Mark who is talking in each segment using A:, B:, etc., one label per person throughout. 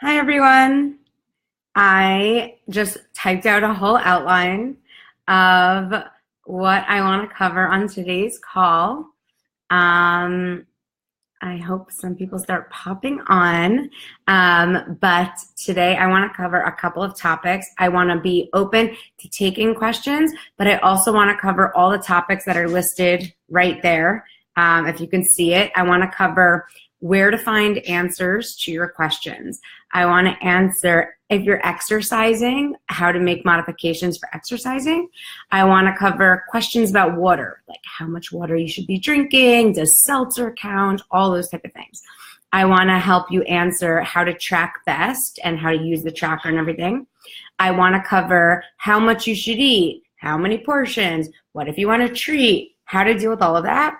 A: Hi, everyone. I just typed out a whole outline of what I want to cover on today's call. I hope some people start popping on. But today I want to cover a couple of topics. I want to be open to taking questions, but I also want to cover all the topics that are listed right there. If you can see it, I want to cover where to find answers to your questions. I want to answer if you're exercising, how to make modifications for exercising. I want to cover questions about water, like how much water you should be drinking, does seltzer count, all those type of things. I want to help you answer how to track best and how to use the tracker and everything. I want to cover how much you should eat, how many portions, what if you want to treat, how to deal with all of that.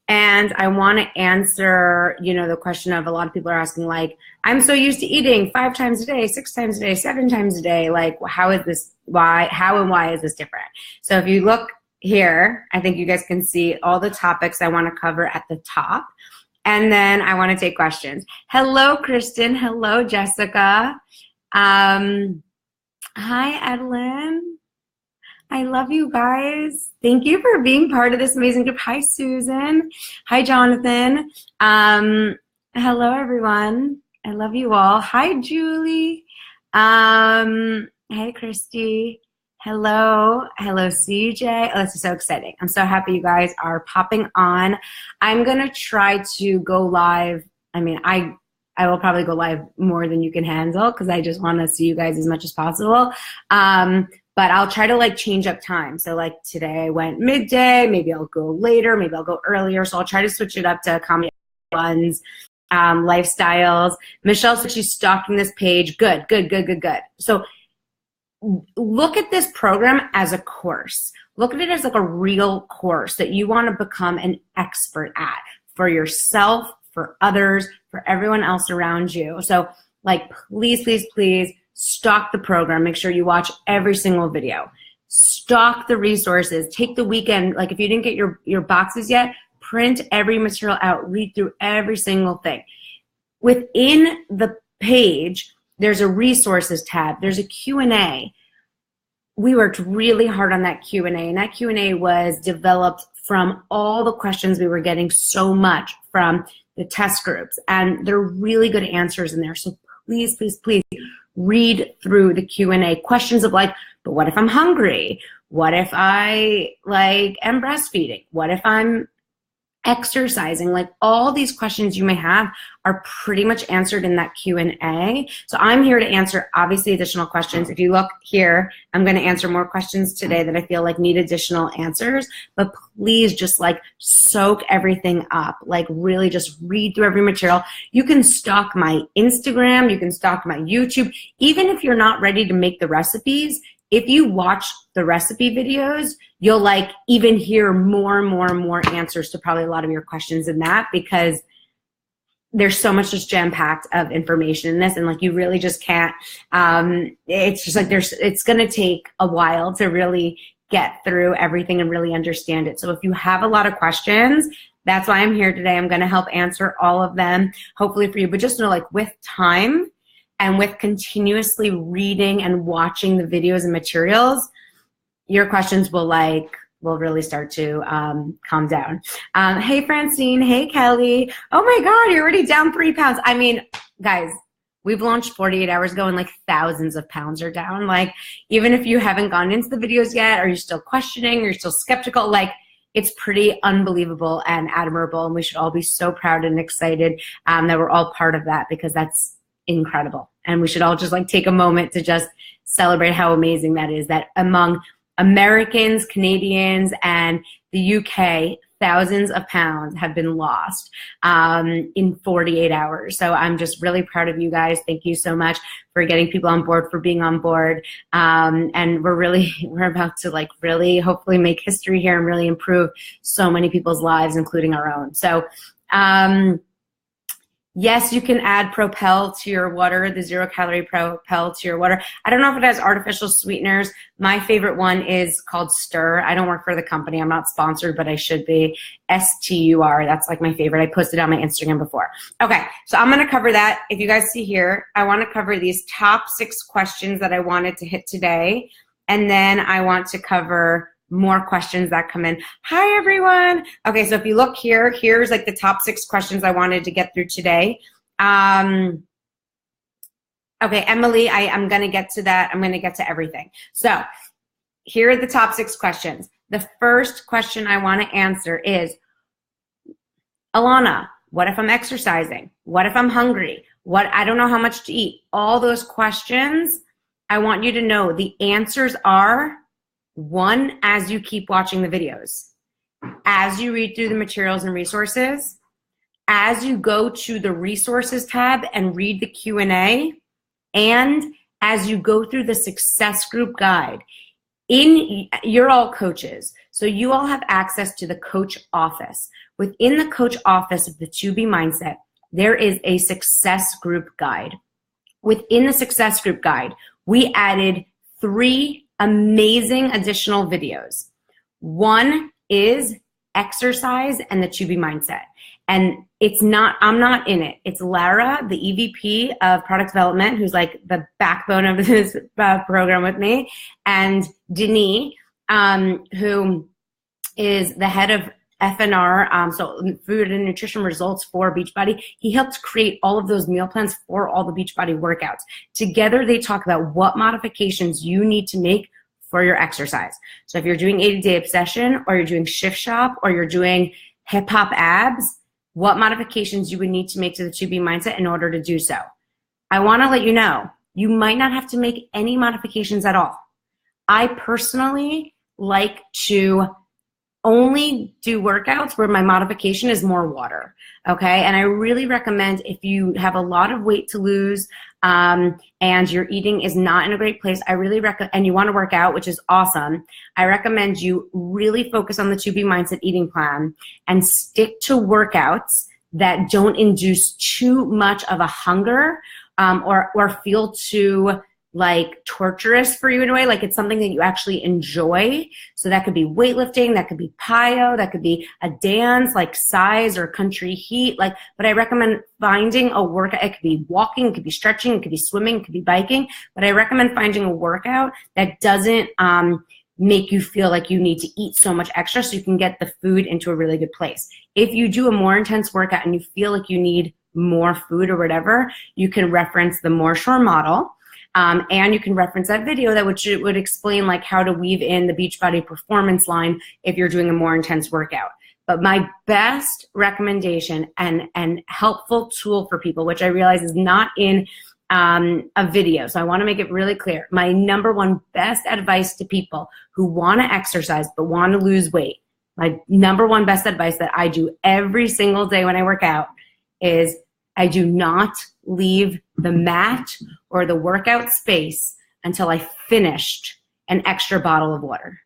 A: And I want to answer, the question of a lot of people are asking, like, I'm so used to eating 5 times a day, 6 times a day, 7 times a day. Like, how is this, how and why is this different? So if you look here, I think you guys can see all the topics I want to cover at the top. And then I want to take questions. Hello, Kristen. Hello, Jessica. Hi, Edelyn. I love you guys. Thank you for being part of this amazing group. Hi, Susan. Hi, Jonathan. Hello, everyone. I love you all. Hi, Julie. Hey, Christy. Hello. Hello, CJ. Oh, this is so exciting. I'm so happy you guys are popping on. I'm going to try to go live. I will probably go live more than you can handle because I just want to see you guys as much as possible. But I'll try to change up time. So today I went midday, maybe I'll go later, maybe I'll go earlier. So I'll try to switch it up to comedy ones, lifestyles. Michelle said she's stalking this page. Good. So look at this program as a course. Look at it as a real course that you want to become an expert at for yourself, for others, for everyone else around you. So please, stock the program. Make sure you watch every single video. Stock the resources. Take the weekend. If you didn't get your boxes yet, print every material out. Read through every single thing. Within the page, there's a resources tab. There's a Q&A. We worked really hard on that Q&A, and that Q&A was developed from all the questions we were getting so much from the test groups, and there are really good answers in there. So please read through the Q&A. Questions of but what if I'm hungry? What if I am breastfeeding? What if I'm exercising? All these questions you may have are pretty much answered in that Q&A. So I'm here to answer obviously additional questions. If you look here, I'm going to answer more questions today that I feel need additional answers, but please just soak everything up. Really just read through every material. You can stalk my Instagram, you can stalk my YouTube. Even if you're not ready to make the recipes, if you watch the recipe videos, you'll even hear more answers to probably a lot of your questions in that, because there's so much just jam-packed of information in this, and you really just can't, it's just it's going to take a while to really get through everything and really understand it. So if you have a lot of questions, that's why I'm here today. I'm going to help answer all of them, hopefully for you, but just know with time and with continuously reading and watching the videos and materials, your questions will really start to calm down. Hey, Francine. Hey, Kelly. Oh my God, you're already down 3 pounds. Guys, we've launched 48 hours ago and thousands of pounds are down. Even if you haven't gone into the videos yet, or you're still questioning, or you're still skeptical, it's pretty unbelievable and admirable. And we should all be so proud and excited that we're all part of that, because that's incredible. And we should all just take a moment to just celebrate how amazing that is, that among Americans, Canadians, and the UK, thousands of pounds have been lost in 48 hours. So I'm just really proud of you guys. Thank you so much for getting people on board, for being on board. And we're about to really hopefully make history here and really improve so many people's lives, including our own. So Yes, you can add Propel to your water, the 0-calorie Propel to your water. I don't know if it has artificial sweeteners. My favorite one is called Stir. I don't work for the company. I'm not sponsored, but I should be. STUR. That's like my favorite. I posted on my Instagram before. Okay, so I'm going to cover that. If you guys see here, I want to cover these top 6 questions that I wanted to hit today. And then I want to cover more questions that come in. Hi, everyone. Okay, so if you look here, here's like the top 6 questions I wanted to get through today. Okay, Emily, I'm going to get to that. I'm going to get to everything. So here are the top 6 questions. The first question I want to answer is, Alana, what if I'm exercising? What if I'm hungry? I don't know how much to eat. All those questions, I want you to know the answers are, one, as you keep watching the videos, as you read through the materials and resources, as you go to the resources tab and read the Q&A, and as you go through the success group guide. You're all coaches, so you all have access to the coach office. Within the coach office of the 2B Mindset, there is a success group guide. Within the success group guide, we added 3 amazing additional videos. One is exercise and the 2B Mindset. And I'm not in it. It's Lara, the EVP of product development, who's like the backbone of this program with me, and Denis, who is the head of FNR, so food and nutrition results for Beachbody. He helped create all of those meal plans for all the Beachbody workouts. Together, they talk about what modifications you need to make for your exercise. So if you're doing 80-day obsession, or you're doing shift shop, or you're doing hip hop abs, what modifications you would need to make to the 2B Mindset in order to do so. I want to let you know, you might not have to make any modifications at all. I personally like to only do workouts where my modification is more water, okay? And I really recommend, if you have a lot of weight to lose and your eating is not in a great place, I really recommend, and you want to work out, which is awesome, I recommend you really focus on the 2B Mindset eating plan and stick to workouts that don't induce too much of a hunger or feel too like torturous for you in a way, like it's something that you actually enjoy. So that could be weightlifting, that could be plyo, that could be a dance like size or country heat. But I recommend finding a workout. It could be walking, it could be stretching, it could be swimming, it could be biking. But I recommend finding a workout that doesn't make you feel like you need to eat so much extra, so you can get the food into a really good place. If you do a more intense workout and you feel like you need more food or whatever, you can reference the More Shore model. And you can reference that video that would explain like how to weave in the Beachbody performance line if you're doing a more intense workout. But my best recommendation and helpful tool for people, which I realize is not in a video, so I want to make it really clear. My number one best advice to people who want to exercise but want to lose weight, my number one best advice that I do every single day when I work out is I do not leave the mat or the workout space until I finished an extra bottle of water.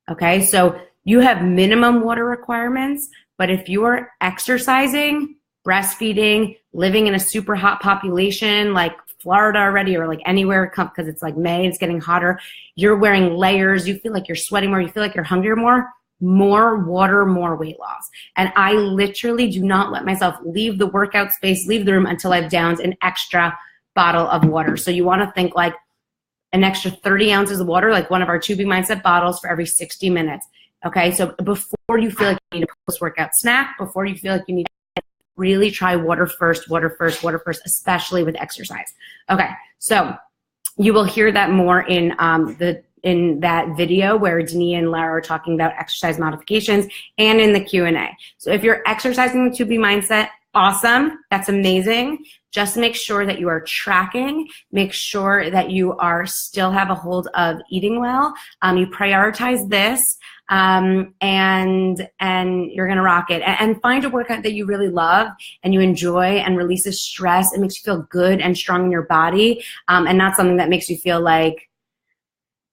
A: Okay, so you have minimum water requirements, but if you are exercising, breastfeeding, living in a super hot population like Florida already, or like anywhere because it's like May, it's getting hotter, you're wearing layers, you feel like you're sweating more, you feel like you're hungry more water, more weight loss. And I literally do not let myself leave the workout space, leave the room until I've downed an extra bottle of water. So you want to think like an extra 30 ounces of water, like one of our 2B Mindset bottles for every 60 minutes. Okay, so before you feel like you need a post-workout snack, before you feel like you need to really try water first, especially with exercise. Okay, so you will hear that more in that video where Denis and Lara are talking about exercise modifications, and in the Q&A. So if you're exercising the 2B Mindset, awesome, that's amazing. Just make sure that you are tracking, make sure that you are still have a hold of eating well, you prioritize this, and you're gonna rock it. And find a workout that you really love and you enjoy and releases stress. It makes you feel good and strong in your body, and not something that makes you feel like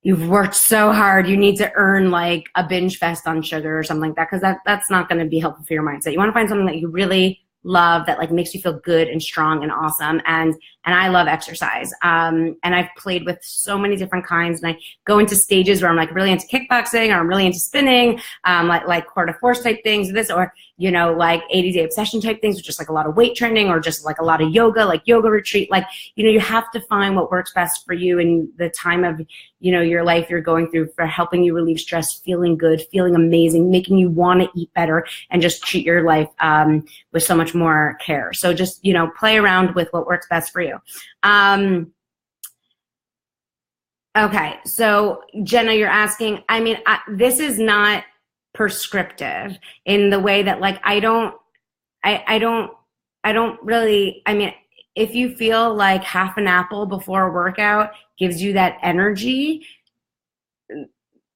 A: you've worked so hard, you need to earn like a binge fest on sugar or something like that, because that's not going to be helpful for your mindset. You want to find something that you really love that like makes you feel good and strong and awesome. And I love exercise. And I've played with so many different kinds, and I go into stages where I'm like really into kickboxing, or I'm really into spinning, like quarter force type things, this, or, you know, like 80-day obsession type things, which is like a lot of weight training, or just like a lot of yoga, like yoga retreat. Like, you know, you have to find what works best for you in the time of, you know, your life you're going through, for helping you relieve stress, feeling good, feeling amazing, making you want to eat better, and just treat your life with so much more care. So just, you know, play around with what works best for you. Okay, so Jenna, you're asking, I mean, this is not prescriptive in the way that like, I don't really, I mean, if you feel like half an apple before a workout gives you that energy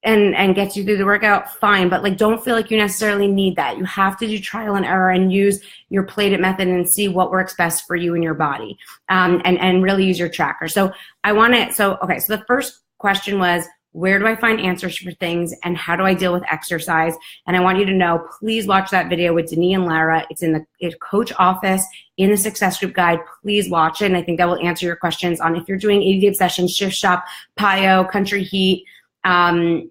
A: and gets you through the workout, fine. But like, don't feel like you necessarily need that. You have to do trial and error and use your plated method and see what works best for you and your body, and really use your tracker. So okay, so the first question was, where do I find answers for things, and how do I deal with exercise? And I want you to know, please watch that video with Denise and Lara. It's in the coach office in the Success Group Guide. Please watch it, and I think that will answer your questions on if you're doing 80-day obsession, shift shop, PIO, country heat,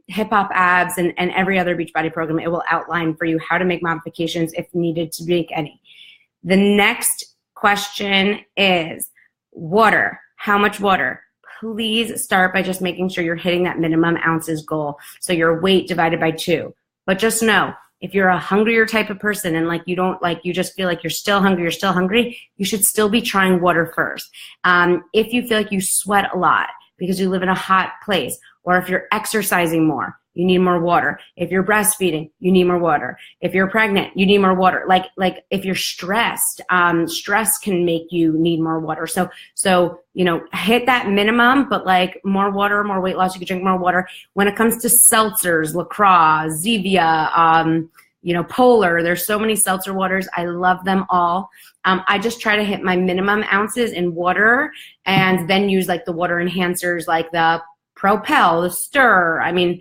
A: hip hop abs, and every other Beachbody program. It will outline for you how to make modifications if needed to make any. The next question is water. How much water? Please start by just making sure you're hitting that minimum ounces goal. So your weight divided by 2. But just know, if you're a hungrier type of person and like you don't like, you just feel like you're still hungry, you should still be trying water first. If you feel like you sweat a lot because you live in a hot place, or if you're exercising more, you need more water. If you're breastfeeding, you need more water. If you're pregnant, you need more water. Like if you're stressed, stress can make you need more water. So, you know, hit that minimum, but like more water, more weight loss, you can drink more water. When it comes to seltzers, LaCroix, Zevia, you know, Polar, there's so many seltzer waters. I love them all. I just try to hit my minimum ounces in water, and then use like the water enhancers, like the Propel, the Stir. I mean,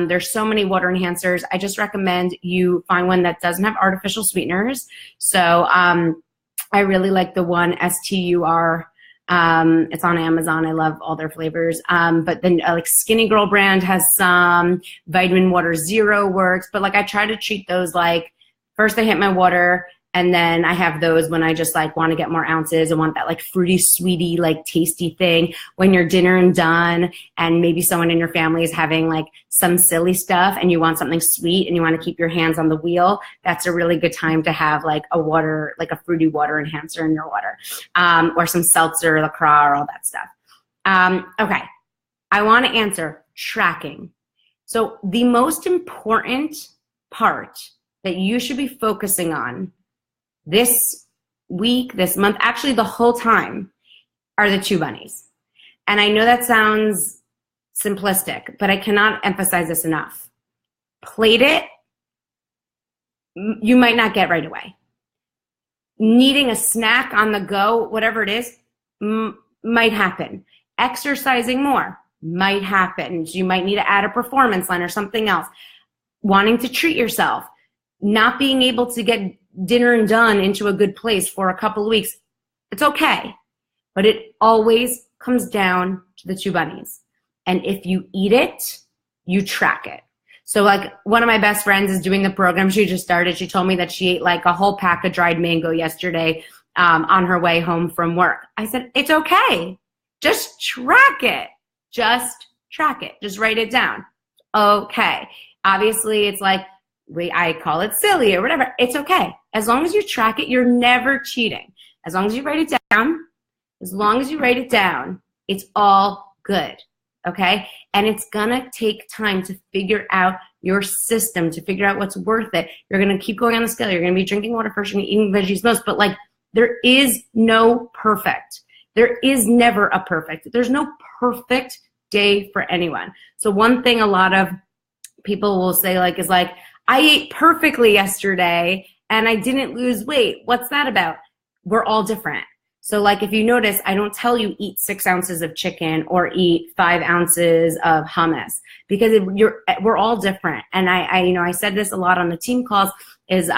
A: there's so many water enhancers. I just recommend you find one that doesn't have artificial sweeteners. So I really like the one STUR. It's on Amazon. I love all their flavors. But then like Skinny Girl brand has some. Vitamin Water Zero works. But like I try to treat those like, first I hit my water, and then I have those when I just like want to get more ounces and want that like fruity, sweetie, like tasty thing. When you're dinner and done, and maybe someone in your family is having like some silly stuff and you want something sweet and you want to keep your hands on the wheel, that's a really good time to have like a water, like a fruity water enhancer in your water, or some seltzer, LaCroix, or all that stuff. Okay, I want to answer tracking. So the most important part that you should be focusing on this week, this month, actually the whole time, are the 2 bunnies. And I know that sounds simplistic, but I cannot emphasize this enough. Plate it, you might not get right away. Needing a snack on the go, whatever it is, might happen. Exercising more might happen. You might need to add a performance line or something else. Wanting to treat yourself, not being able to get dinner and done into a good place for a couple of weeks, it's okay. But it always comes down to the 2 bunnies. And if you eat it, you track it. So like one of my best friends is doing the program. She just started. She told me that she ate like a whole pack of dried mango yesterday on her way home from work. I said, it's okay. Just track it. Just track it. Just write it down. Okay. Obviously, it's like, I call it silly or whatever. It's okay. As long as you track it, you're never cheating. As long as you write it down, it's all good. Okay? And it's gonna take time to figure out your system, to figure out what's worth it. You're gonna keep going on the scale. You're gonna be drinking water first, you're gonna be eating veggies most, but like there is no perfect. There is never a perfect. There's no perfect day for anyone. So one thing a lot of people will say like is like, I ate perfectly yesterday and I didn't lose weight. What's that about? We're all different. So like if you notice, I don't tell you eat 6 ounces of chicken or eat 5 ounces of hummus, because we're all different. And I said this a lot on the team calls is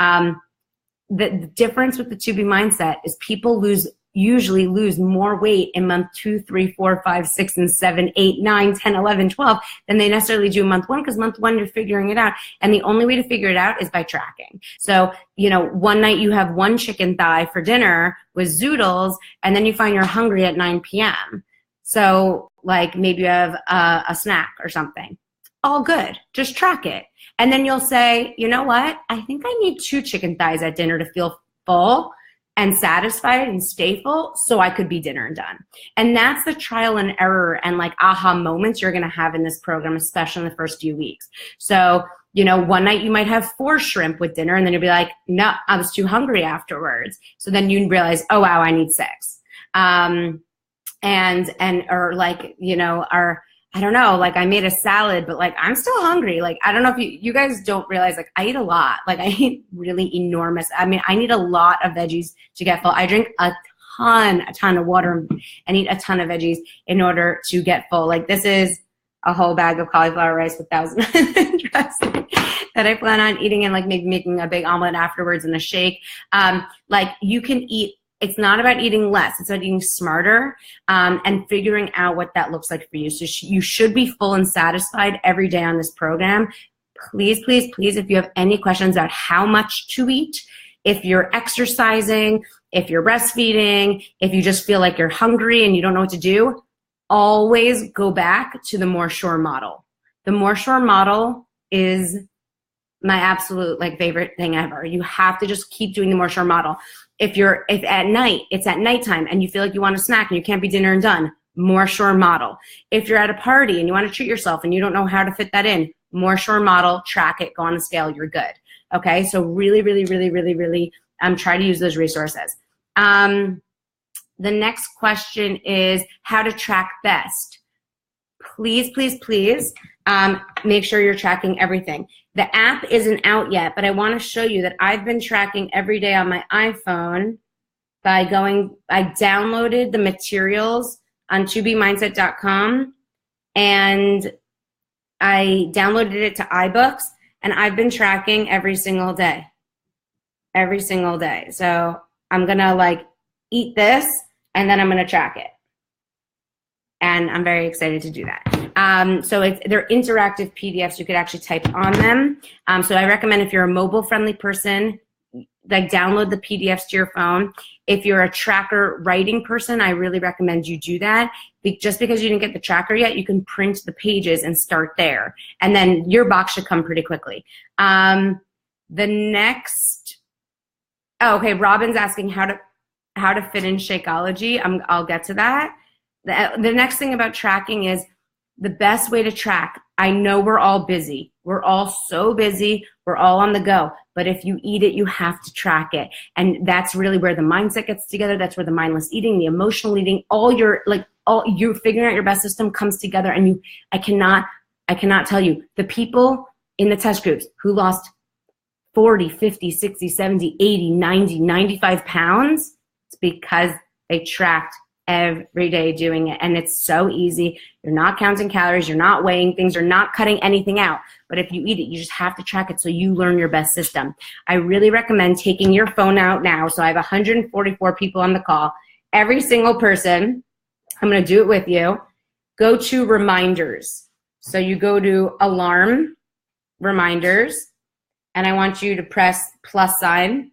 A: the difference with the 2B mindset is people usually lose more weight in month 2, 3, 4, 5, 6, and 7, 8, 9, 10, 11, 12 than they necessarily do month 1, because month 1 you're figuring it out. And the only way to figure it out is by tracking. So, one night you have 1 chicken thigh for dinner with zoodles, and then you find you're hungry at 9 p.m. So like maybe you have a snack or something. All good. Just track it. And then you'll say, you know what? I think I need 2 chicken thighs at dinner to feel full and satisfied and stay full, so I could be dinner and done. And that's the trial and error and like aha moments you're gonna have in this program, especially in the first few weeks. So, one night you might have 4 shrimp with dinner, and then you'll be like, no, I was too hungry afterwards. So then you realize, oh wow, I need 6. Or like, I don't know, like I made a salad, but like I'm still hungry. Like, I don't know if you guys don't realize, like I eat a lot. Like I eat really enormous. I mean, I need a lot of veggies to get full. I drink a ton of water and eat a ton of veggies in order to get full. Like this is a whole bag of cauliflower rice with 1,000 dressing that I plan on eating, and like maybe making a big omelet afterwards and a shake. Like you can eat. It's not about eating less. It's about eating smarter and figuring out what that looks like for you. So you should be full and satisfied every day on this program. Please, please, please, if you have any questions about how much to eat, if you're exercising, if you're breastfeeding, if you just feel like you're hungry and you don't know what to do, always go back to the More Shore model. The More Shore model is my absolute like favorite thing ever. You have to just keep doing the More Shore model. If at night, it's at nighttime and you feel like you want a snack and you can't be dinner and done, More Shore model. If you're at a party and you want to treat yourself and you don't know how to fit that in, More Shore model, track it, go on the scale, you're good. Okay, so really, really, really, really, really try to use those resources. The next question is how to track best. Please, please, please make sure you're tracking everything. The app isn't out yet, but I want to show you that I've been tracking every day on my iPhone I downloaded the materials on tobemindset.com, and I downloaded it to iBooks, and I've been tracking every single day. Every single day. So I'm going to like eat this, and then I'm going to track it. And I'm very excited to do that. So they're interactive PDFs. You could actually type on them. So I recommend if you're a mobile-friendly person, like download the PDFs to your phone. If you're a tracker writing person, I really recommend you do that. Just because you didn't get the tracker yet, you can print the pages and start there. And then your box should come pretty quickly. The next, okay, Robin's asking how to fit in Shakeology. I'll get to that. The next thing about tracking is the best way to track. I know we're all busy. We're all so busy. We're all on the go. But if you eat it, you have to track it. And that's really where the mindset gets together. That's where the mindless eating, the emotional eating, all you figuring out your best system comes together. And I cannot tell you, the people in the test groups who lost 40, 50, 60, 70, 80, 90, 95 pounds, it's because they tracked every day doing it. And it's so easy. You're not counting calories, you're not weighing things, you're not cutting anything out. But if you eat it, you just have to track it so you learn your best system. I really recommend taking your phone out now. So I have 144 people on the call. Every single person, I'm going to do it with you. Go to reminders. So you go to alarm, reminders, and I want you to press plus sign,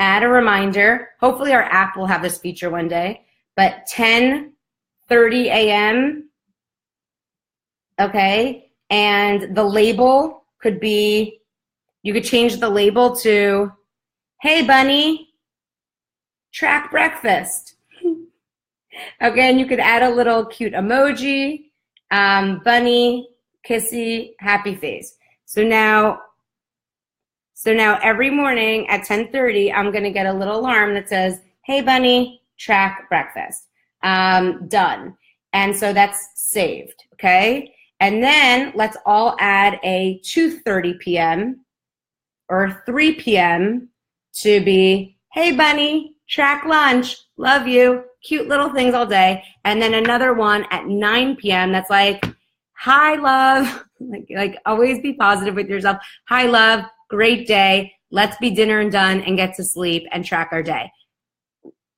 A: add a reminder. Hopefully our app will have this feature one day, but 10:30 a.m., okay? And the label could be, you could change the label to, hey bunny, track breakfast. Okay, and you could add a little cute emoji, bunny, kissy, happy face. So now every morning at 10:30, I'm going to get a little alarm that says, hey, bunny, track breakfast. Done. And so that's saved, okay? And then let's all add a 2:30 p.m. or 3 p.m. to be, hey, bunny, track lunch. Love you. Cute little things all day. And then another one at 9 p.m. that's like, hi, love. like always be positive with yourself. Hi, love. Great day. let's be dinner and done and get to sleep and track our day.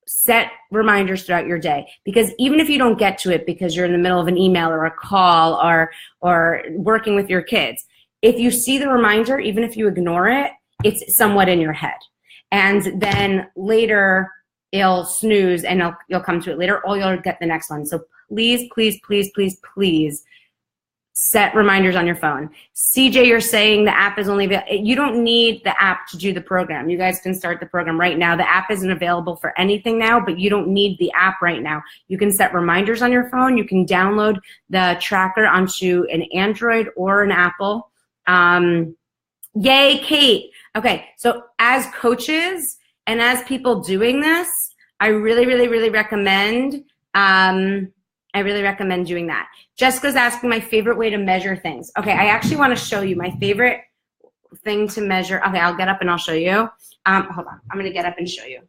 A: Set reminders throughout your day, because even if you don't get to it because you're in the middle of an email or a call or working with your kids, if you see the reminder, even if you ignore it, it's somewhat in your head. And then later it'll snooze and you'll come to it later, or you'll get the next one. So please, please, please, please, please set reminders on your phone. CJ, you're saying the app is only available. You don't need the app to do the program. You guys can start the program right now. The app isn't available for anything now, but you don't need the app right now. You can set reminders on your phone. You can download the tracker onto an Android or an Apple. Yay, Kate. Okay, so as coaches and as people doing this, I really, really, really recommend doing that. Jessica's asking my favorite way to measure things. Okay, I actually want to show you my favorite thing to measure. Okay, I'll get up and I'll show you. Hold on, I'm gonna get up and show you.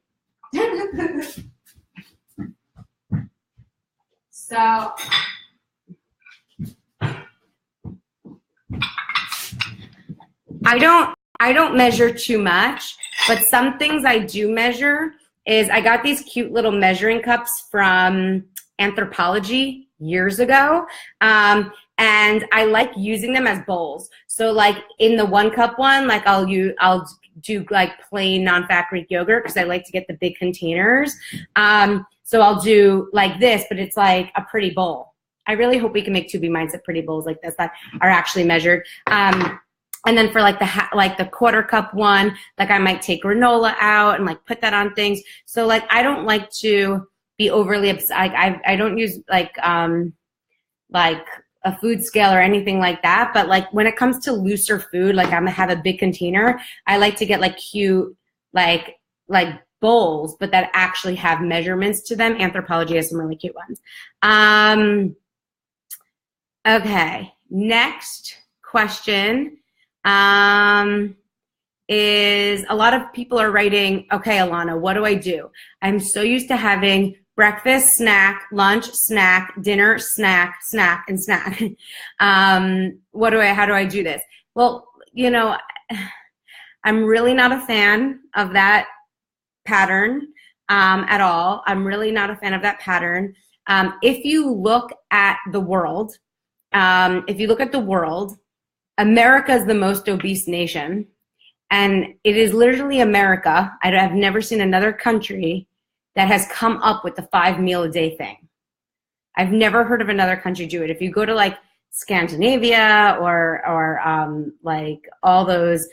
A: So, I don't measure too much, but some things I do measure is I got these cute little measuring cups from Anthropology years ago, and I like using them as bowls. So like in the 1 cup one, like I'll do like plain non-fat Greek yogurt because I like to get the big containers. So I'll do like this, but it's like a pretty bowl. I really hope we can make 2B Mindset pretty bowls like this that are actually measured. And then for like the 1/4 cup one, like I might take granola out and like put that on things. So like I don't like to be overly I don't use like a food scale or anything like that. But like when it comes to looser food, like I'm gonna have a big container, I like to get like cute like bowls, but that actually have measurements to them. Anthropology has some really cute ones. Okay, next question. Is a lot of people are writing, okay, Alana, what do I do? I'm so used to having breakfast, snack, lunch, snack, dinner, snack, and snack. How do I do this? Well, you know, I'm really not a fan of that pattern at all. I'm really not a fan of that pattern. If you look at the world, America is the most obese nation, and it is literally America. I've never seen another country that has come up with the 5 meal a day thing. I've never heard of another country do it. If you go to like Scandinavia or like all those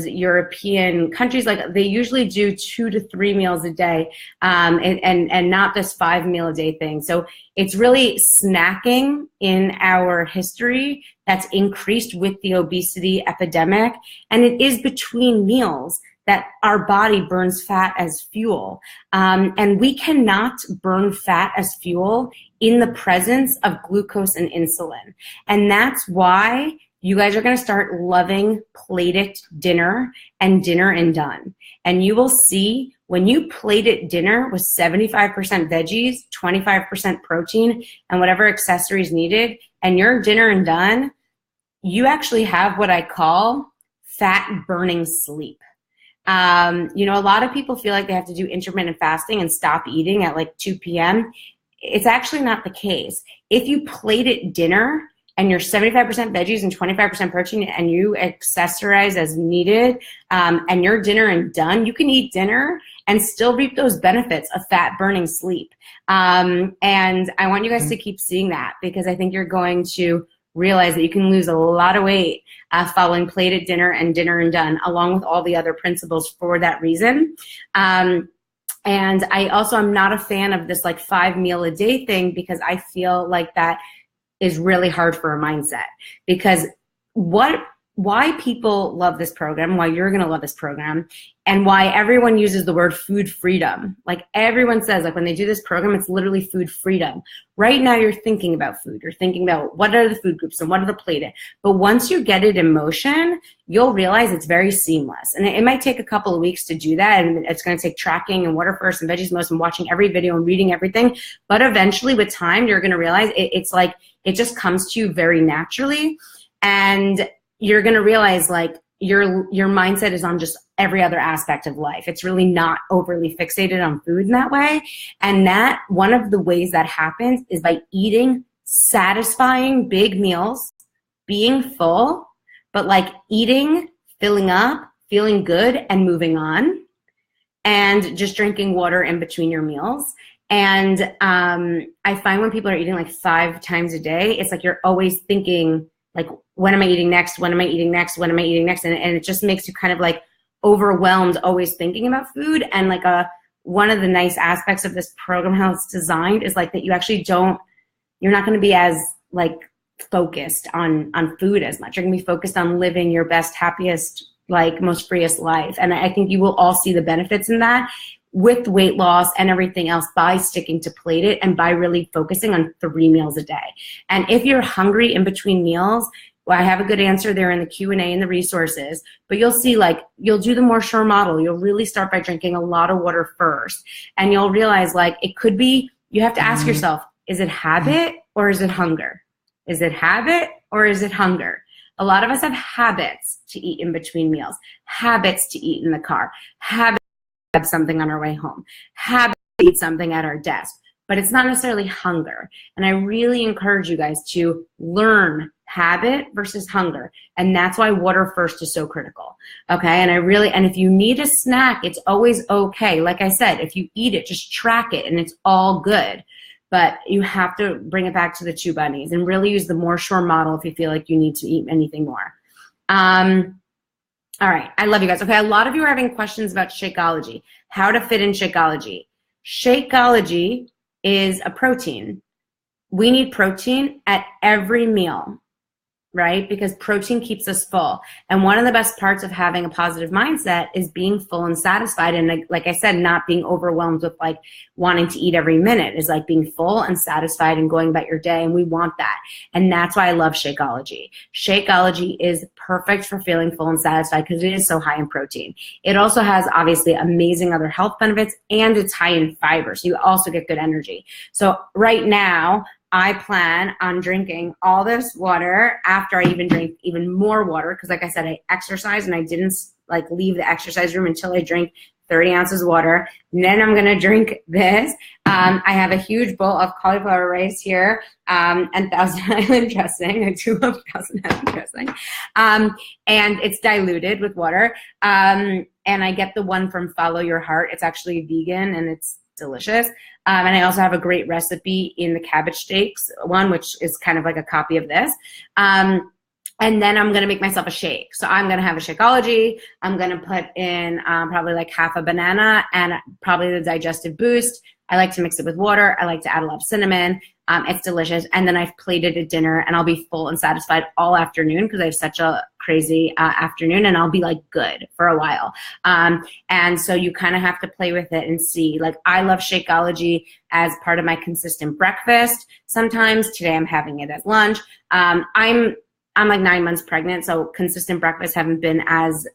A: European countries, like they usually do 2 to 3 meals a day, and not this 5 meal a day thing. So it's really snacking in our history that's increased with the obesity epidemic, and it is between meals that our body burns fat as fuel. And we cannot burn fat as fuel in the presence of glucose and insulin. And that's why you guys are gonna start loving plated dinner and dinner and done. And you will see when you plated dinner with 75% veggies, 25% protein, and whatever accessories needed, and your dinner and done, you actually have what I call fat burning sleep. You know, a lot of people feel like they have to do intermittent fasting and stop eating at like 2 p.m. It's actually not the case. If you plated dinner and you're 75% veggies and 25% protein and you accessorize as needed, and your dinner and done, you can eat dinner and still reap those benefits of fat burning sleep. And I want you guys to keep seeing that, because I think you're going to realize that you can lose a lot of weight following plated dinner and done, along with all the other principles for that reason. And I also am not a fan of this like 5 meal a day thing, because I feel like that is really hard for a mindset. Because why people love this program, why you're gonna love this program, and why everyone uses the word food freedom. Like everyone says, like when they do this program, it's literally food freedom. Right now you're thinking about food. You're thinking about what are the food groups and what are the plated. But once you get it in motion, you'll realize it's very seamless. And it might take a couple of weeks to do that. And it's gonna take tracking and water first and veggies most and watching every video and reading everything. But eventually with time, you're gonna realize it's like, it just comes to you very naturally. And you're gonna realize like your mindset is on just every other aspect of life. It's really not overly fixated on food in that way. And that one of the ways that happens is by eating satisfying big meals, being full, but like eating, filling up, feeling good, and moving on, and just drinking water in between your meals. And I find when people are eating like 5 times a day, it's like you're always thinking, like, when am I eating next? When am I eating next? When am I eating next? And it just makes you kind of like overwhelmed, always thinking about food. And like one of the nice aspects of this program, how it's designed, is like that you actually you're not going to be as like focused on food as much. You're going to be focused on living your best, happiest, like most freest life. And I think you will all see the benefits in that with weight loss and everything else by sticking to plate it and by really focusing on 3 meals a day. And if you're hungry in between meals, well, I have a good answer there in the Q&A and the resources, but you'll see, like, you'll do the more sure model. You'll really start by drinking a lot of water first, and you'll realize, like, it could be, you have to ask yourself, is it habit or is it hunger? Is it habit or is it hunger? A lot of us have habits to eat in between meals, habits to eat in the car, habits to have something on our way home, habits to eat something at our desk, but it's not necessarily hunger. And I really encourage you guys to learn habit versus hunger. And that's why water first is so critical. Okay. And if you need a snack, it's always okay. Like I said, if you eat it, just track it and it's all good. But you have to bring it back to the 2 bunnies and really use the more sure model if you feel like you need to eat anything more. All right. I love you guys. Okay. A lot of you are having questions about Shakeology, how to fit in Shakeology. Shakeology is a protein. We need protein at every meal, right? Because protein keeps us full. And one of the best parts of having a positive mindset is being full and satisfied. And like I said, not being overwhelmed with like wanting to eat every minute, is like being full and satisfied and going about your day. And we want that. And that's why I love Shakeology. Shakeology is perfect for feeling full and satisfied because it is so high in protein. It also has obviously amazing other health benefits, and it's high in fiber. So you also get good energy. So right now, I plan on drinking all this water after I even drink even more water, because like I said, I exercise and I didn't like leave the exercise room until I drank 30 ounces of water. And then I'm gonna drink this. I have a huge bowl of cauliflower rice here and Thousand Island dressing. I do love Thousand Island dressing. And it's diluted with water. And I get the one from Follow Your Heart. It's actually vegan and it's delicious. And I also have a great recipe in the cabbage steaks one, which is kind of like a copy of this. And then I'm going to make myself a shake. So I'm going to have a Shakeology. I'm going to put in probably like half a banana and probably the digestive boost. I like to mix it with water. I like to add a lot of cinnamon. It's delicious. And then I've plated a dinner and I'll be full and satisfied all afternoon because I have such a crazy afternoon, and I'll be like good for a while. And so you kind of have to play with it and see. Like, I love Shakeology as part of my consistent breakfast. Sometimes today I'm having it as lunch. I'm like 9 months pregnant, so consistent breakfasts haven't been as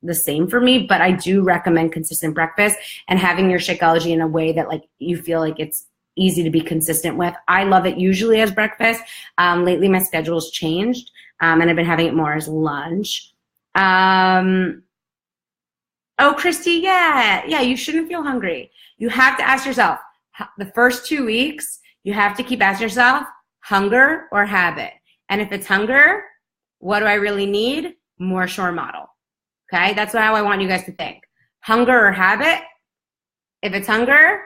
A: the same for me, but I do recommend consistent breakfast and having your Shakeology in a way that like you feel like it's easy to be consistent with. I love it usually as breakfast. Lately my schedule's changed, and I've been having it more as lunch. Oh, Christy, yeah, you shouldn't feel hungry. You have to ask yourself, the first 2 weeks, you have to keep asking yourself, hunger or habit? And if it's hunger, what do I really need? More sure model. Okay, that's how I want you guys to think. Hunger or habit? If it's hunger,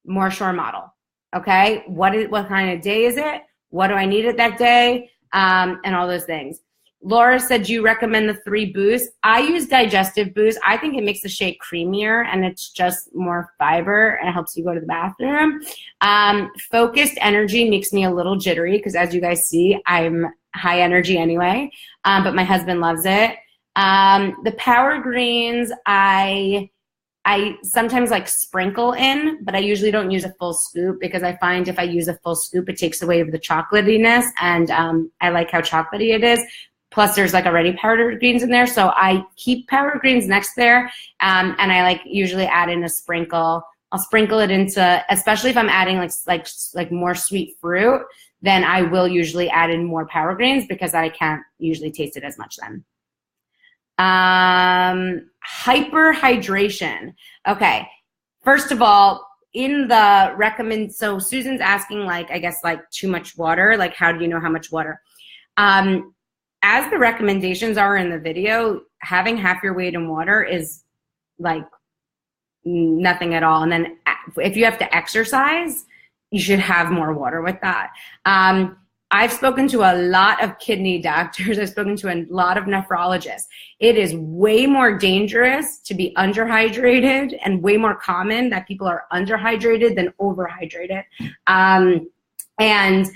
A: more sure model. Okay, what kind of day is it? What do I need it that day? And all those things. Laura said you recommend the 3 boosts. I use digestive boost. I think it makes the shake creamier and it's just more fiber and it helps you go to the bathroom. Focused energy makes me a little jittery because, as you guys see, I'm high energy anyway, but my husband loves it. The Power Greens, I sometimes like sprinkle in, but I usually don't use a full scoop because I find if I use a full scoop, it takes away the chocolatiness, and I like how chocolatey it is. Plus, there's like already powdered greens in there, so I keep powdered greens next there, and I like usually add in a sprinkle. I'll sprinkle it into, especially if I'm adding like more sweet fruit, then I will usually add in more powdered greens because I can't usually taste it as much then. Hyperhydration. Okay. First of all, in the so Susan's asking, like, I guess, like, too much water. Like, how do you know how much water? As the recommendations are in the video, having half your weight in water is like nothing at all. And then if you have to exercise, you should have more water with that. I've spoken to a lot of kidney doctors. I've spoken to a lot of nephrologists. It is way more dangerous to be underhydrated and way more common that people are underhydrated than overhydrated. And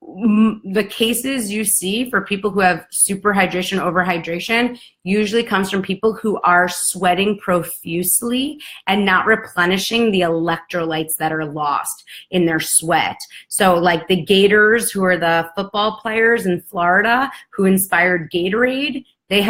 A: the cases you see for people who have superhydration, overhydration, usually comes from people who are sweating profusely and not replenishing the electrolytes that are lost in their sweat. So like the Gators, who are the football players in Florida who inspired Gatorade, they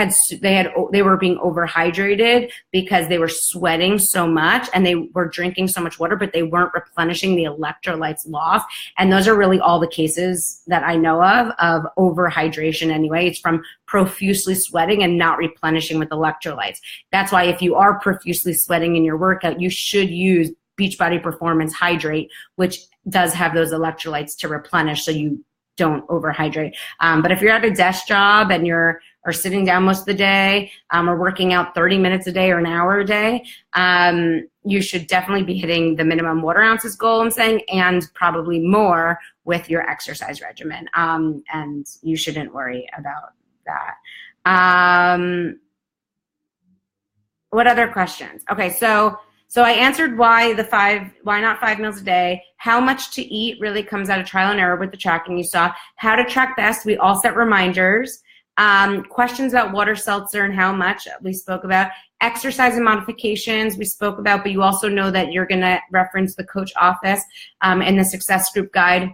A: were being overhydrated because they were sweating so much and they were drinking so much water, but they weren't replenishing the electrolytes lost. And those are really all the cases that I know of overhydration anyway. It's from profusely sweating and not replenishing with electrolytes. That's why if you are profusely sweating in your workout, you should use Beachbody Performance Hydrate, which does have those electrolytes to replenish so you don't overhydrate. But if you're at a desk job and you're sitting down most of the day, or working out 30 minutes a day or an hour a day, you should definitely be hitting the minimum water ounces goal, I'm saying, and probably more with your exercise regimen. And you shouldn't worry about that. What other questions? Okay, so I answered why not 5 meals a day. How much to eat really comes out of trial and error with the tracking you saw. How to track best, we all set reminders. Questions about water, seltzer, and how much we spoke about. Exercise and modifications we spoke about, but you also know that you're going to reference the coach office and the success group guide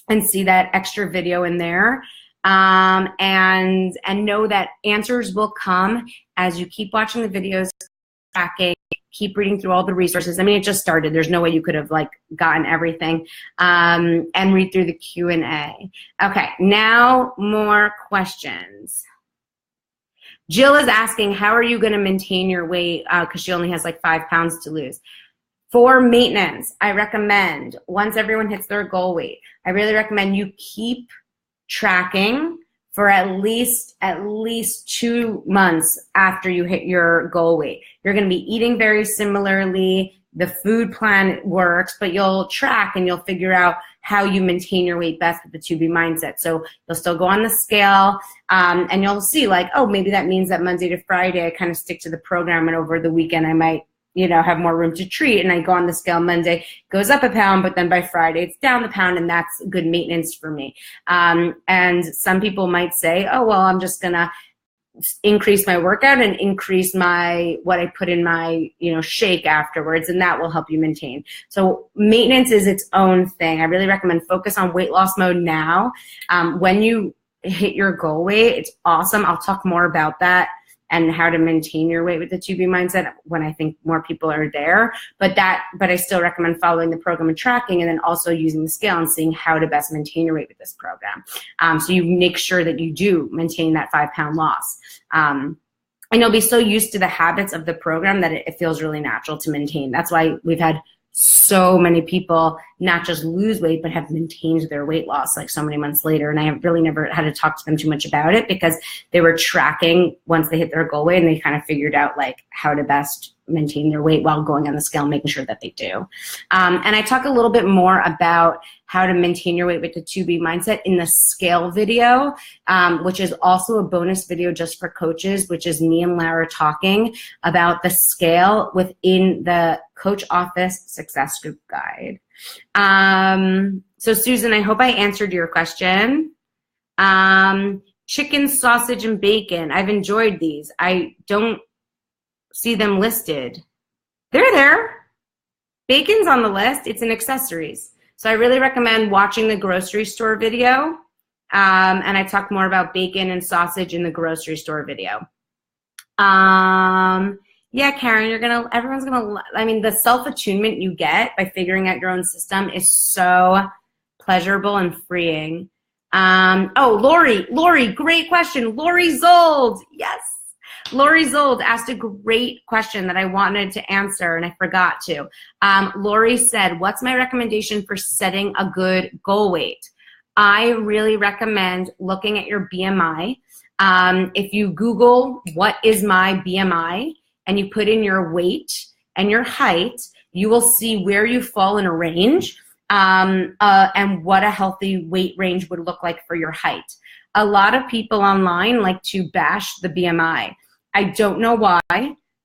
A: and see that extra video in there. And know that answers will come as you keep watching the videos, tracking, keep reading through all the resources. I mean, it just started. There's no way you could have like gotten everything, and read through the Q&A. Okay, now more questions. Jill is asking, how are you going to maintain your weight? Because she only has like 5 pounds to lose. For maintenance, I recommend once everyone hits their goal weight, I really recommend you keep tracking for at least 2 months after you hit your goal weight. You're going to be eating very similarly. The food plan works, but you'll track and you'll figure out how you maintain your weight best with the 2B mindset. So you'll still go on the scale, and you'll see like, oh, maybe that means that Monday to Friday I kind of stick to the program, and over the weekend I might, have more room to treat, and I go on the scale Monday, goes up a pound, but then by Friday it's down the pound, and that's good maintenance for me. And some people might say, oh, well, I'm just gonna increase my workout and increase what I put in my shake afterwards, and that will help you maintain. So maintenance is its own thing. I really recommend focus on weight loss mode now. When you hit your goal weight, it's awesome. I'll talk more about that and how to maintain your weight with the 2B mindset when I think more people are there. But I still recommend following the program and tracking, and then also using the scale and seeing how to best maintain your weight with this program. So you make sure that you do maintain that 5-pound loss. And you'll be so used to the habits of the program that it feels really natural to maintain. That's why we've had so many people not just lose weight, but have maintained their weight loss like so many months later. And I have really never had to talk to them too much about it, because they were tracking once they hit their goal weight, and they kind of figured out like how to best maintain their weight while going on the scale, making sure that they do. And I talk a little bit more about how to maintain your weight with the 2B mindset in the scale video, which is also a bonus video just for coaches, which is me and Lara talking about the scale within the coach office success group guide. So Susan, I hope I answered your question. Chicken, sausage, and bacon. I've enjoyed these. I don't see them listed. They're there. Bacon's on the list. It's in accessories. So I really recommend watching the grocery store video. And I talk more about bacon and sausage in the grocery store video. Yeah, Karen, everyone's gonna, I mean, the self-attunement you get by figuring out your own system is so pleasurable and freeing. Oh, Lori, great question. Lori Zold, yes. Lori Zold asked a great question that I wanted to answer and I forgot to. Lori said, what's my recommendation for setting a good goal weight? I really recommend looking at your BMI. If you Google what is my BMI and you put in your weight and your height, you will see where you fall in a range and what a healthy weight range would look like for your height. A lot of people online like to bash the BMI. I don't know why.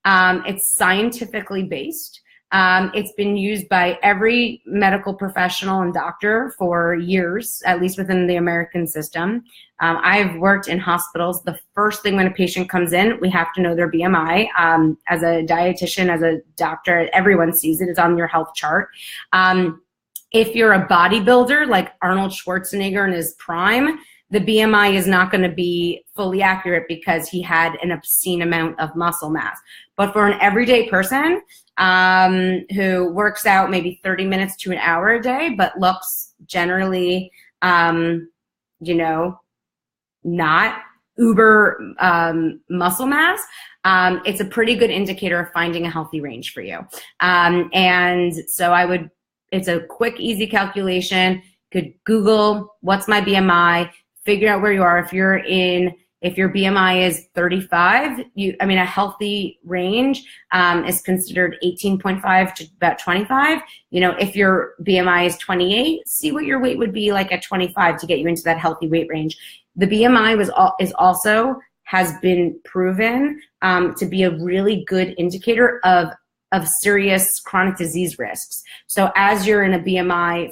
A: It's scientifically based. It's been used by every medical professional and doctor for years, at least within the American system. I've worked in hospitals. The first thing when a patient comes in, we have to know their BMI. As a dietitian, as a doctor, everyone sees it. It's on your health chart. If you're a bodybuilder like Arnold Schwarzenegger in his prime, the BMI is not going to be fully accurate because he had an obscene amount of muscle mass. But for an everyday person who works out maybe 30 minutes to an hour a day, but looks generally, you know, not uber muscle mass, it's a pretty good indicator of finding a healthy range for you. And so it's a quick, easy calculation. Could Google what's my BMI, figure out where you are. If your BMI is 35, a healthy range is considered 18.5 to about 25. You know, if your BMI is 28, see what your weight would be like at 25 to get you into that healthy weight range. The BMI has been proven to be a really good indicator of serious chronic disease risks. So as you're in a BMI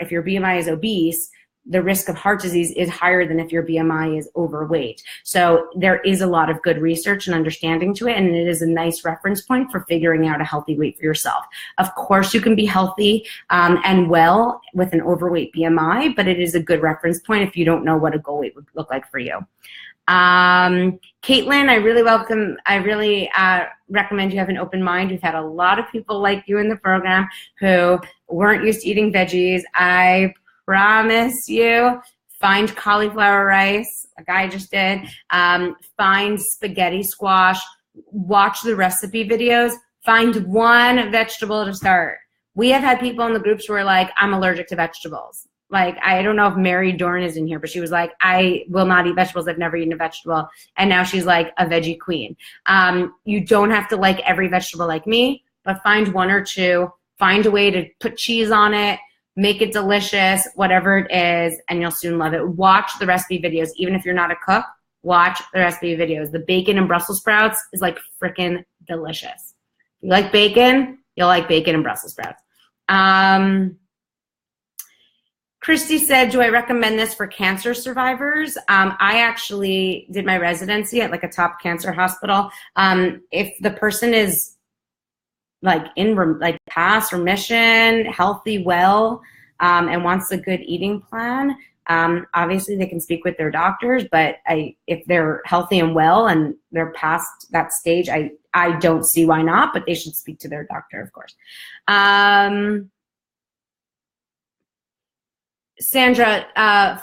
A: if your BMI is obese, the risk of heart disease is higher than if your BMI is overweight. So there is a lot of good research and understanding to it, and it is a nice reference point for figuring out a healthy weight for yourself. Of course, you can be healthy and well with an overweight BMI, but it is a good reference point if you don't know what a goal weight would look like for you. Caitlin, I really recommend you have an open mind. We've had a lot of people like you in the program who weren't used to eating veggies. I promise you, find cauliflower rice, like I just did, find spaghetti squash, watch the recipe videos, find one vegetable to start. We have had people in the groups who are like, I'm allergic to vegetables. Like, I don't know if Mary Dorn is in here, but she was like, I will not eat vegetables. I've never eaten a vegetable. And now she's like a veggie queen. You don't have to like every vegetable like me, but find one or two, find a way to put cheese on it, make it delicious, whatever it is, and you'll soon love it. Watch the recipe videos. Even if you're not a cook, watch the recipe videos. The bacon and Brussels sprouts is like freaking delicious. If you like bacon, you'll like bacon and Brussels sprouts. Christy said, do I recommend this for cancer survivors? I actually did my residency at like a top cancer hospital. If the person is like past remission, healthy, well, and wants a good eating plan, obviously they can speak with their doctors, but if they're healthy and well and they're past that stage, I don't see why not, but they should speak to their doctor, of course. Sandra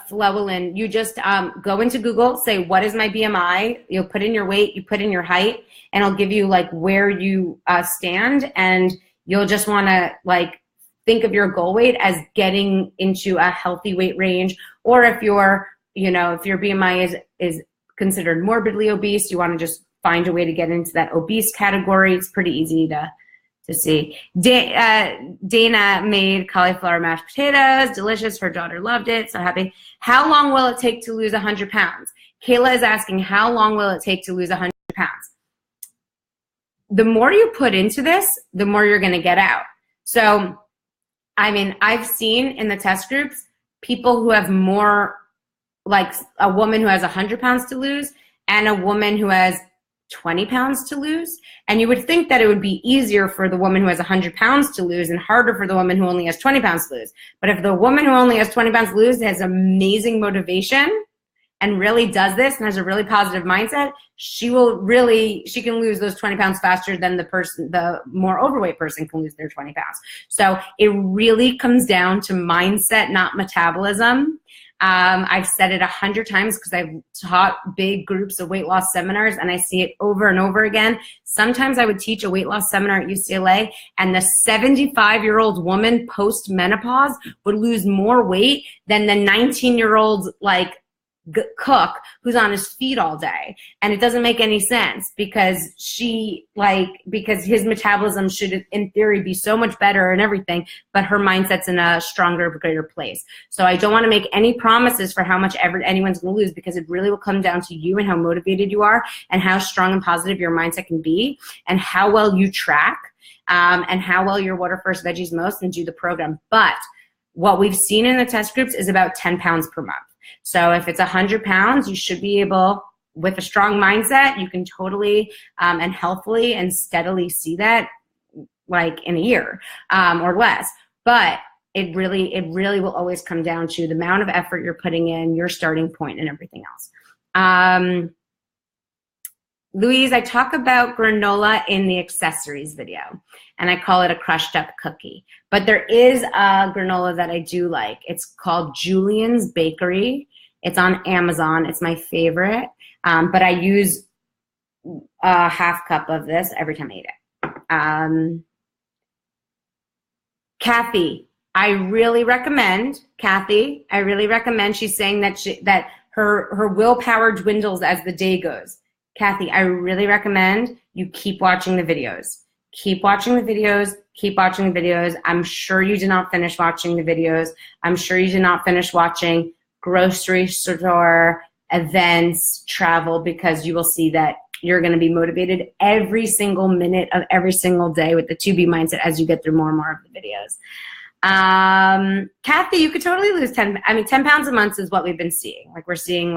A: Flewelyn, you just go into Google, say, what is my BMI? You'll put in your weight, you put in your height, and it'll give you like where you stand, and you'll just want to like think of your goal weight as getting into a healthy weight range. Or if your BMI is considered morbidly obese, you want to just find a way to get into that obese category. It's pretty easy to see. Dana made cauliflower mashed potatoes, delicious. Her daughter loved it, so happy. How long will it take to lose 100 pounds? Kayla is asking, how long will it take to lose 100 pounds? The more you put into this, the more you're going to get out. So, I mean, I've seen in the test groups people who have more, like a woman who has 100 pounds to lose and a woman who has 20 pounds to lose. And you would think that it would be easier for the woman who has 100 pounds to lose and harder for the woman who only has 20 pounds to lose. But if the woman who only has 20 pounds to lose has amazing motivation and really does this and has a really positive mindset, she can lose those 20 pounds faster than the more overweight person can lose their 20 pounds. So it really comes down to mindset, not metabolism. I've said it 100 times because I've taught big groups of weight loss seminars, and I see it over and over again. Sometimes I would teach a weight loss seminar at UCLA, and the 75-year-old woman post-menopause would lose more weight than the 19-year-old cook who's on his feet all day. And it doesn't make any sense because because his metabolism should in theory be so much better and everything, but her mindset's in a stronger, greater place. So I don't want to make any promises for how much anyone's going to lose, because it really will come down to you and how motivated you are and how strong and positive your mindset can be and how well you track and how well you're water first, veggies most, and do the program. But what we've seen in the test groups is about 10 pounds per month. So if it's 100 pounds, you should be able, with a strong mindset, you can totally and healthfully and steadily see that in a year or less. But it really will always come down to the amount of effort you're putting in, your starting point, and everything else. Louise, I talk about granola in the accessories video, and I call it a crushed up cookie. But there is a granola that I do like. It's called Julian's Bakery. It's on Amazon. It's my favorite. But I use a half cup of this every time I eat it. Kathy, I really recommend. She's saying that her willpower dwindles as the day goes. Kathy, I really recommend you keep watching the videos. Keep watching the videos. Keep watching the videos. I'm sure you did not finish watching the videos. I'm sure you did not finish watching grocery store, events, travel, because you will see that you're going to be motivated every single minute of every single day with the 2B mindset as you get through more and more of the videos. Kathy, you could totally lose 10 pounds a month is what we've been seeing. We're seeing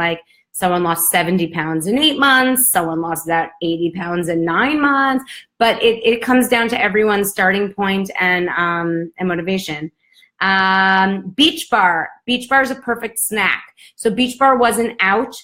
A: someone lost 70 pounds in 8 months. Someone lost that 80 pounds in 9 months. But it comes down to everyone's starting point and motivation. Beach Bar. Beach Bar is a perfect snack. So Beach Bar wasn't out.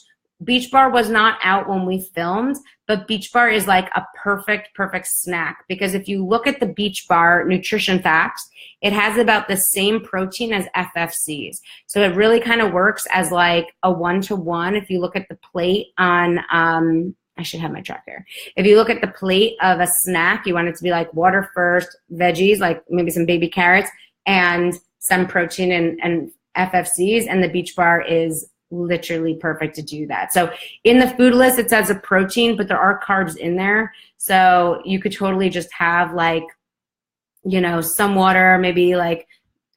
A: Beach Bar was not out when we filmed, but Beach Bar is a perfect snack, because if you look at the Beach Bar nutrition facts, it has about the same protein as FFCs. So it really kind of works as a 1-to-1. If you look at the plate on, I should have my tracker. If you look at the plate of a snack, you want it to be water first, veggies, maybe some baby carrots, and some protein and FFCs, and the Beach Bar is literally perfect to do that. So in the food list, it says a protein, but there are carbs in there. So you could totally just have some water, maybe a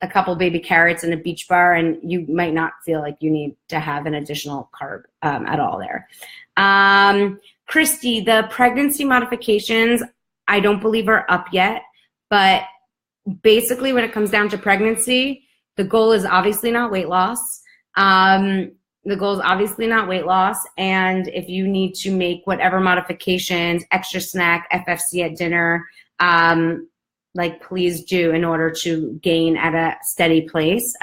A: couple baby carrots and a Beach Bar, and you might not feel like you need to have an additional carb at all there. Christy, the pregnancy modifications, I don't believe are up yet, but basically when it comes down to pregnancy, the goal is obviously not weight loss. The goal is obviously not weight loss. And if you need to make whatever modifications, extra snack, FFC at dinner, please do in order to gain at a steady pace.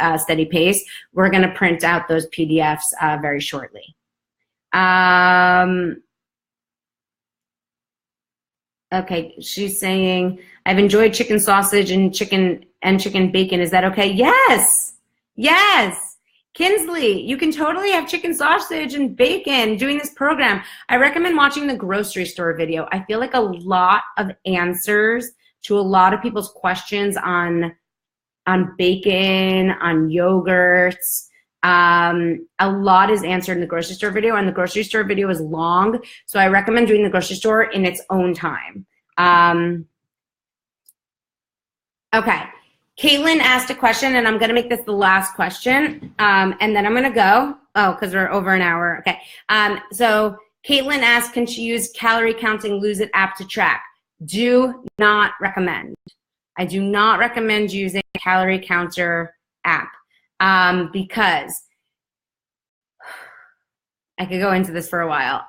A: We're going to print out those PDFs very shortly. Okay, she's saying, I've enjoyed chicken sausage and chicken bacon. Is that okay? Yes. Kinsley, you can totally have chicken sausage and bacon doing this program. I recommend watching the grocery store video. I feel like a lot of answers to a lot of people's questions on bacon, on yogurts, a lot is answered in the grocery store video, and the grocery store video is long, so I recommend doing the grocery store in its own time. Okay. Caitlin asked a question, and I'm going to make this the last question, and then I'm going to go. Oh, because we're over an hour. Okay. So Caitlin asked, can she use calorie counting Lose It app to track? Do not recommend. I do not recommend using a calorie counter app because I could go into this for a while.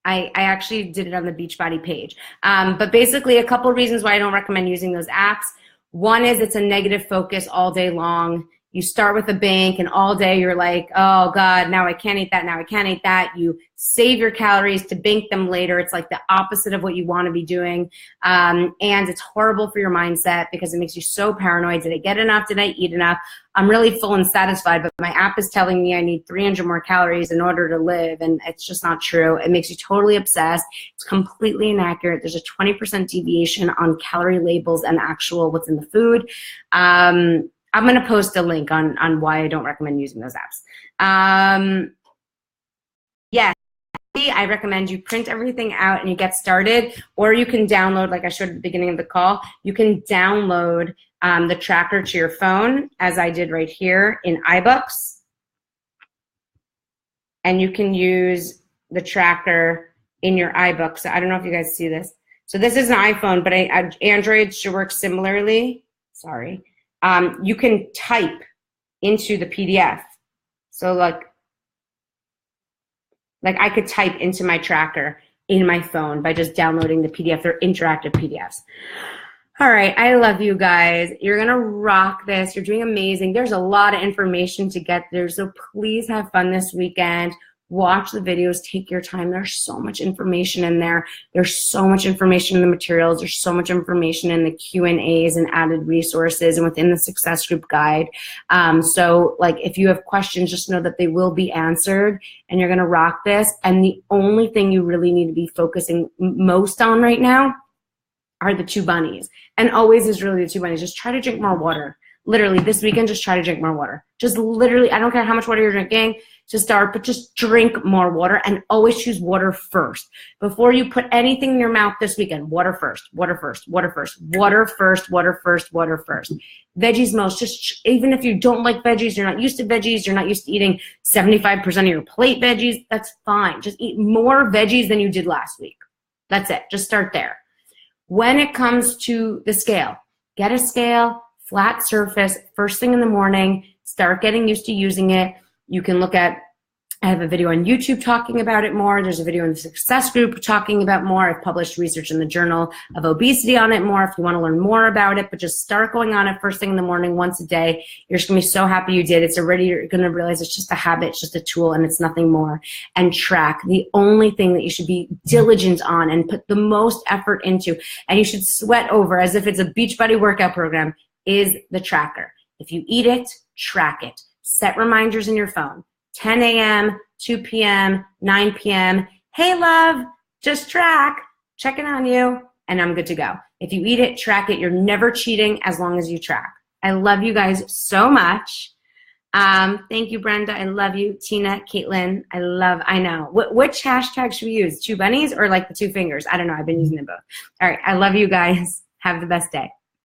A: I actually did it on the Beachbody page. But basically a couple of reasons why I don't recommend using those apps. One is it's a negative focus all day long. You start with a bank and all day you're like, oh God, now I can't eat that, now I can't eat that. You save your calories to bank them later. It's like the opposite of what you want to be doing. And it's horrible for your mindset because it makes you so paranoid. Did I get enough? Did I eat enough? I'm really full and satisfied, but my app is telling me I need 300 more calories in order to live, and it's just not true. It makes you totally obsessed. It's completely inaccurate. There's a 20% deviation on calorie labels and actual what's in the food. I'm going to post a link on why I don't recommend using those apps. Yes. I recommend you print everything out and you get started, or you can download, like I showed at the beginning of the call, you can download the tracker to your phone, as I did right here in iBooks, and you can use the tracker in your iBooks. So I don't know if you guys see this. So this is an iPhone, but Android should work similarly. Sorry. You can type into the PDF. So like I could type into my tracker in my phone by just downloading the PDF. They're interactive PDFs. All right, I love you guys. You're gonna rock this. You're doing amazing. There's a lot of information to get there, so please have fun this weekend. Watch the videos, take your time. There's so much information in there. There's so much information in the materials. There's so much information in the Q&As and added resources and within the Success Group guide. So like if you have questions, just know that they will be answered and you're gonna rock this. And the only thing you really need to be focusing most on right now are the 2 bunnies. And always is really the 2 bunnies. Just try to drink more water. Literally this weekend, just try to drink more water. Just literally, I don't care how much water you're drinking to start, but just drink more water and always choose water first. Before you put anything in your mouth this weekend, water first, water first, water first, water first, water first, water first. Veggies most, just even if you don't like veggies, you're not used to veggies, you're not used to eating 75% of your plate veggies, that's fine. Just eat more veggies than you did last week. That's it, just start there. When it comes to the scale, get a scale, flat surface, first thing in the morning, start getting used to using it. You can look at, I have a video on YouTube talking about it more. There's a video in the Success Group talking about more. I've published research in the Journal of Obesity on it more if you want to learn more about it, but just start going on it first thing in the morning, once a day. You're just going to be so happy you did. It's already, you're going to realize it's just a habit, it's just a tool, and it's nothing more. And track. The only thing that you should be diligent on and put the most effort into, and you should sweat over as if it's a Beachbody workout program, is the tracker. If you eat it, track it. Set reminders in your phone. 10 a.m., 2 p.m., 9 p.m. Hey, love, just track. Checking on you, and I'm good to go. If you eat it, track it. You're never cheating as long as you track. I love you guys so much. Thank you, Brenda. I love you. Tina, Caitlin, I know. Which hashtag should we use? 2 bunnies or like the 2 fingers? I don't know. I've been using them both. All right. I love you guys. Have the best day.